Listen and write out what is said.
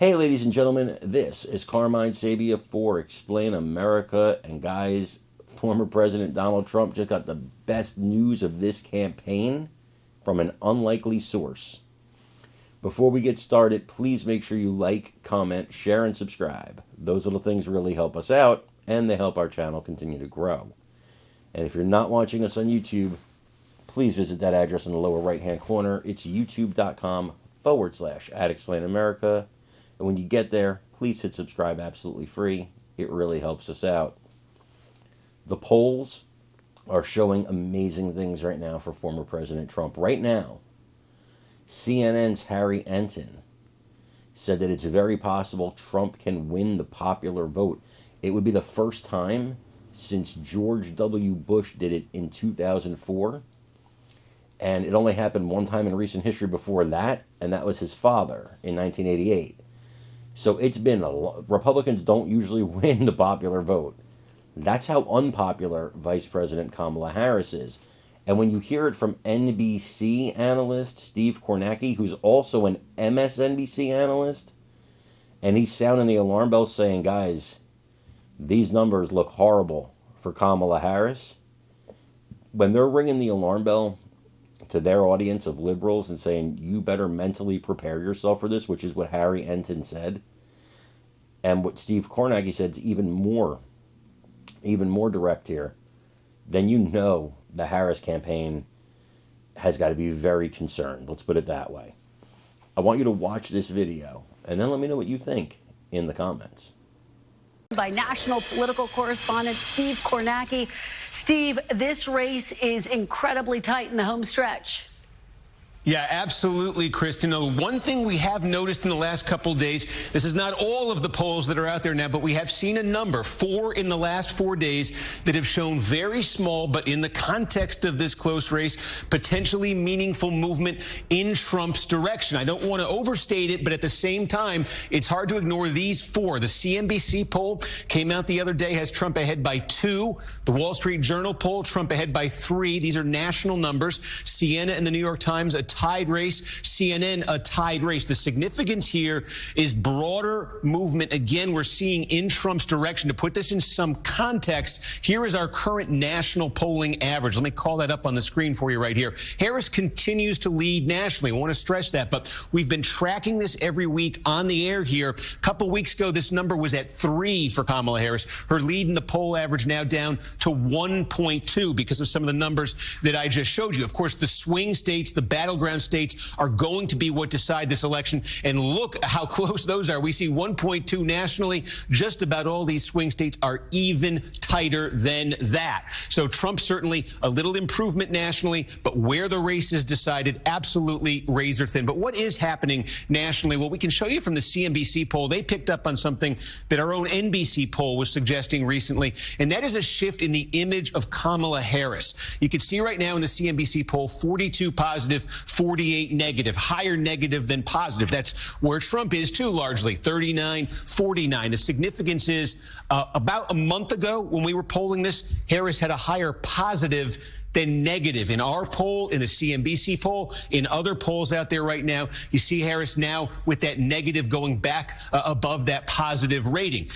Hey, ladies and gentlemen, this is Carmine Sabia for Explain America. And guys, former President Donald Trump just got the best news of this campaign from an unlikely source. Before we get started, please make sure you like, comment, share, and subscribe. Those little things really help us out, and they help our channel continue to grow. And if you're not watching us on YouTube, please visit that address in the lower right-hand corner. It's youtube.com/@ExplainAmerica. And when you get there, please hit subscribe absolutely free. It really helps us out. The polls are showing amazing things right now for former President Trump. Right now, CNN's Harry Enton said that it's very possible Trump can win the popular vote. It would be the first time since George W. Bush did it in 2004. And it only happened one time in recent history before that, and that was his father in 1988. So it's been Republicans don't usually win the popular vote. That's how unpopular Vice President Kamala Harris is. And when you hear it from NBC analyst Steve Kornacki, who's also an MSNBC analyst, and he's sounding the alarm bell saying, guys, these numbers look horrible for Kamala Harris. When they're ringing the alarm bell to their audience of liberals and saying, you better mentally prepare yourself for this, which is what Harry Enton said. And what Steve Kornacki said is even more direct here. Then you know the Harris campaign has got to be very concerned. Let's put it that way. I want you to watch this video, and then let me know what you think in the comments. By national political correspondent Steve Kornacki. Steve, this race is incredibly tight in the home stretch. Yeah, absolutely, Kristen. One thing we have noticed in the last couple of days, this is not all of the polls that are out there now, but we have seen a number, 4 in the last 4 days, that have shown very small, but in the context of this close race, potentially meaningful movement in Trump's direction. I don't want to overstate it, but at the same time, it's hard to ignore these 4. The CNBC poll came out the other day, has Trump ahead by 2. The Wall Street Journal poll, Trump ahead by 3. These are national numbers. CNN and the New York Times, a tied race. CNN, a tied race. The significance here is broader movement. Again, we're seeing in Trump's direction. To put this in some context, here is our current national polling average. Let me call that up on the screen for you right here. Harris continues to lead nationally. I want to stress that, but we've been tracking this every week on the air here. A couple weeks ago, this number was at 3 for Kamala Harris. Her lead in the poll average now down to 1.2 because of some of the numbers that I just showed you. Of course, the swing states, the battleground states are going to be what decide this election. And look how close those are. We see 1.2 nationally. Just about all these swing states are even tighter than that. So Trump certainly a little improvement nationally, but where the race is decided, absolutely razor thin. But what is happening nationally? Well, we can show you from the CNBC poll. They picked up on something that our own NBC poll was suggesting recently, and that is a shift in the image of Kamala Harris. You can see right now in the CNBC poll, 42 positive, 48 negative, higher negative than positive. That's where Trump is too, largely 39, 49. The significance is about a month ago when we were polling this, Harris had a higher positive than negative. In our poll, in the CNBC poll, in other polls out there right now, you see Harris now with that negative going back above that positive rating.